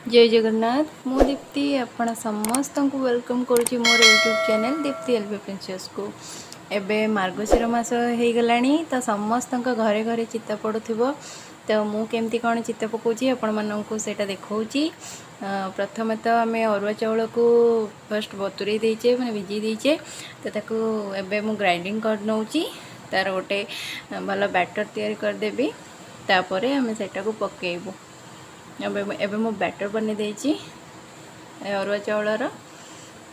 जय जगन्नाथ मु दीप्ति आपण समस्त को वेलकम करुँची मोर YouTube channel Deepti LB princess को। एबे मार्गशीर मास हो गलानी तो समस्त घरे घरे चित्त पड़ुथिबो। तो मु केमती कौन चित्त पकाउची आपण माननकु सेटा देखौची। प्रथम तो आम अरुआ चाउल को फर्स्ट बतुरे देचे मैंने भिजी देचे तो ताको एबे मु ग्राइंडिंग कर नौची तार गोटे भल बैटर तैयारी करदेबी तापरे आम सेटा को पकेबू। एबे मु बैटर बने देची अरुआ चाउलर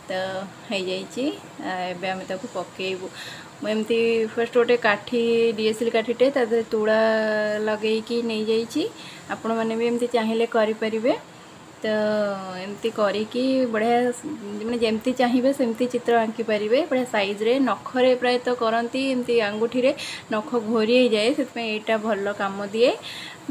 तो हो जाइए। एबे आम ताको पकेबू एमती फर्स्ट गोटे काठी डीएसएल काठीटे तादे तुड़ा लगेकी नहीं जाइए। आपण मैंने भी एमती चाहिए करें तो एमती करिकी बढ़िया मैंने जमती चाहिए सेमती चित्र आंकी पारे बढ़िया साइज रे नखरे प्राय तो करती एमती आंगुठी रे नख घोरी जाए से यहाँ भल काम दिए।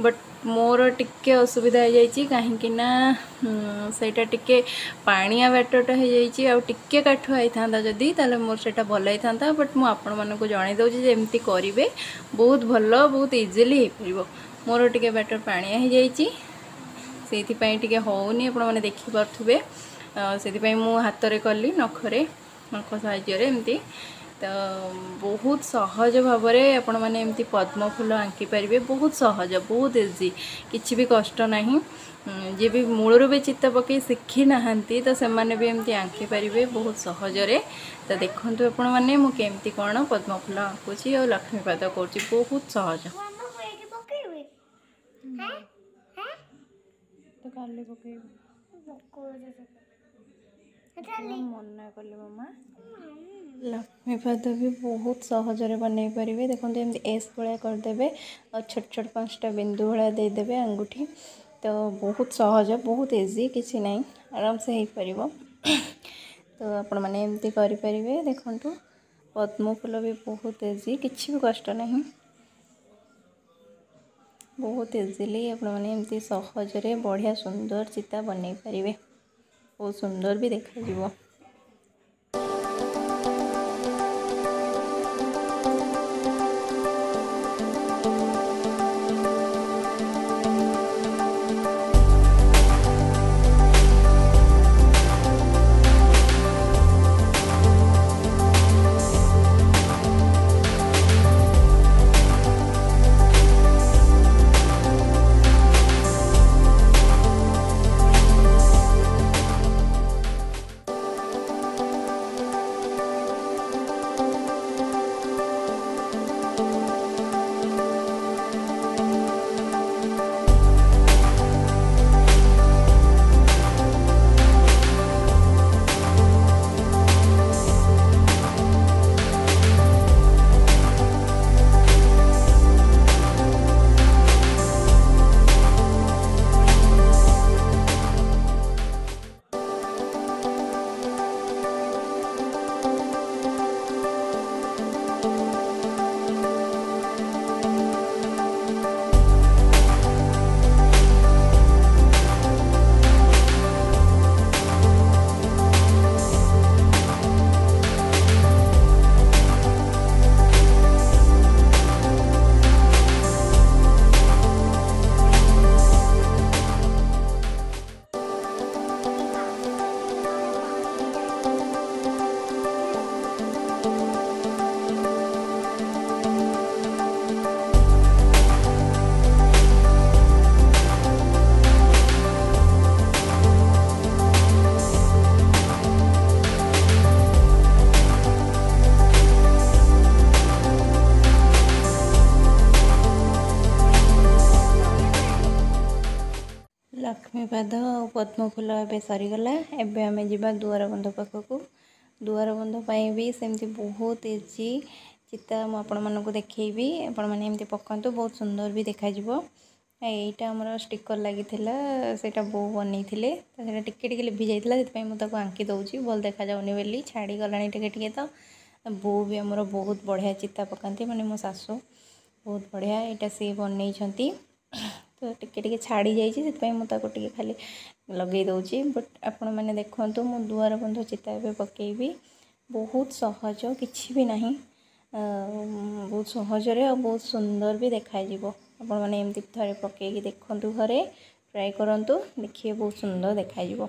बट मोर टिके असुविधा हो जाइए कहीं सेटा टिके पानिया बैटरटा हो जाइए आ टिके काठ आई था जदि ताले मोर सेटा भल होता था। बट मु आपण मानक जणाई दउची एमती करेंगे बहुत भल बहुत इजिली हो पार। मोर टिके बैटर पानिया हो जाइए से टिके होनी आपण मैंने देखिपे से मु हाथ रे कली नखरे नख साहाय्य एमती तो बहुत सहज भाव आपण मैंने एमती पद्म फूल आंकी पारे। बहुत सहज बहुत इजी किसी भी कष्ट नहीं। जे भी मूलरू भी चित्त पकई शिखी नहांती तो से माने भी एमती आंकी पारे बहुत सहजरे। तो देखंतु आपण मैंने मु केमती कौन पद्म फूल आंकुची और लक्ष्मीपाद करुँची बहुत सहज। तो काले मना कली मामा लक्ष्मीपाद भी बहुत सहजरे बनई पारे। देखो एमती एस भाया करदे और छोट छोट 5टा बिंदु भाया देदेवे अंगूठी तो बहुत सहज बहुत इजी किसी नहीं आराम से हो पार। तो आपण मैंने एमती करें देखु पद्म फूल भी बहुत इजी किसी भी कष्ट नहीं बहुत इजिली आपण मैंने एमती सहजरे बढ़िया सुंदर चिता बनई पारे बहुत सुंदर भी देखा। लक्ष्मीपाद पद्म फूल ए सरीगला। एबे आम जा दुआर बंध पाखक दुआर बंध भी सेमती बहुत इजी चिता आपण मानक देखी आपण मैंने एमती पकातु बहुत सुंदर भी देखा। यहीटा आमर स्टिकर लगी सेटा बो बनई थे टिके टिके लिभि जाता मुझे आंकी दौची भल देखा जाऊनी बोली छाड़ी गलानी टिके तो बो भी आमर बहुत बढ़िया चिता पकाती माने मो सासू बहुत बढ़िया यहाँ सी बनई तो टिके टिके छाड़ी जाइए मुझे खाली लगे दौची। बट आपण मैंने देखु मु दुआर बंध चिता ए पकेबी बहुत सहज किसी भी नहीं बहुत सहजरे और बहुत सुंदर भी देखा। आपण मैंने एमती थे पकईकि देखु घरे ट्राए करंतु देखिए बहुत सुंदर देखाଯିବ।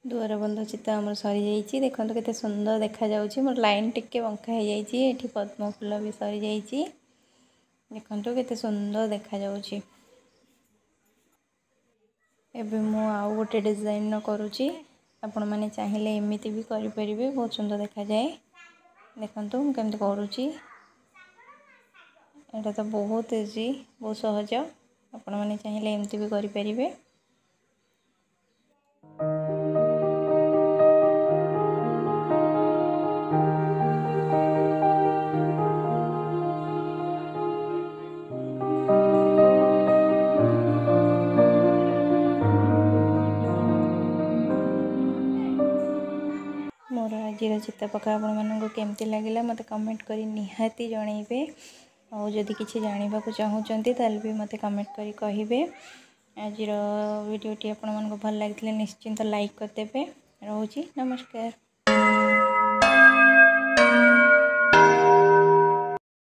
दुआर बंध चित्र आम सरी जा देखो केते सुंदर देखा जाउछि। मोर लाइन टिके बंका हो जाइए। एठी पद्म फूल भी सरी जाइए। देखो केते सुंदर देखा जाउछि। एबे मु आउ गोटे डिजाइन करुछि। आपण माने चाहिए एमिति भी करि परिबे। बहुत सुंदर देखा जाए। देखो मु केमति करुछि। एटा तो बहुत इजी, बहुत सहज। आपण माने चाहिए एमिति भी करि परिबे। मोर आज चित्र पक्का आपण मानक केमती लगिला मते कमेंट करी निहाती जणैबे। और जदि किछि जानिबा को चाहूचंती ताल भी मते कमेंट करी कहिबे। आज वीडियोटी आपण मानक भल लागितले निश्चिंत लाइक कर देबे। रहूची नमस्कार।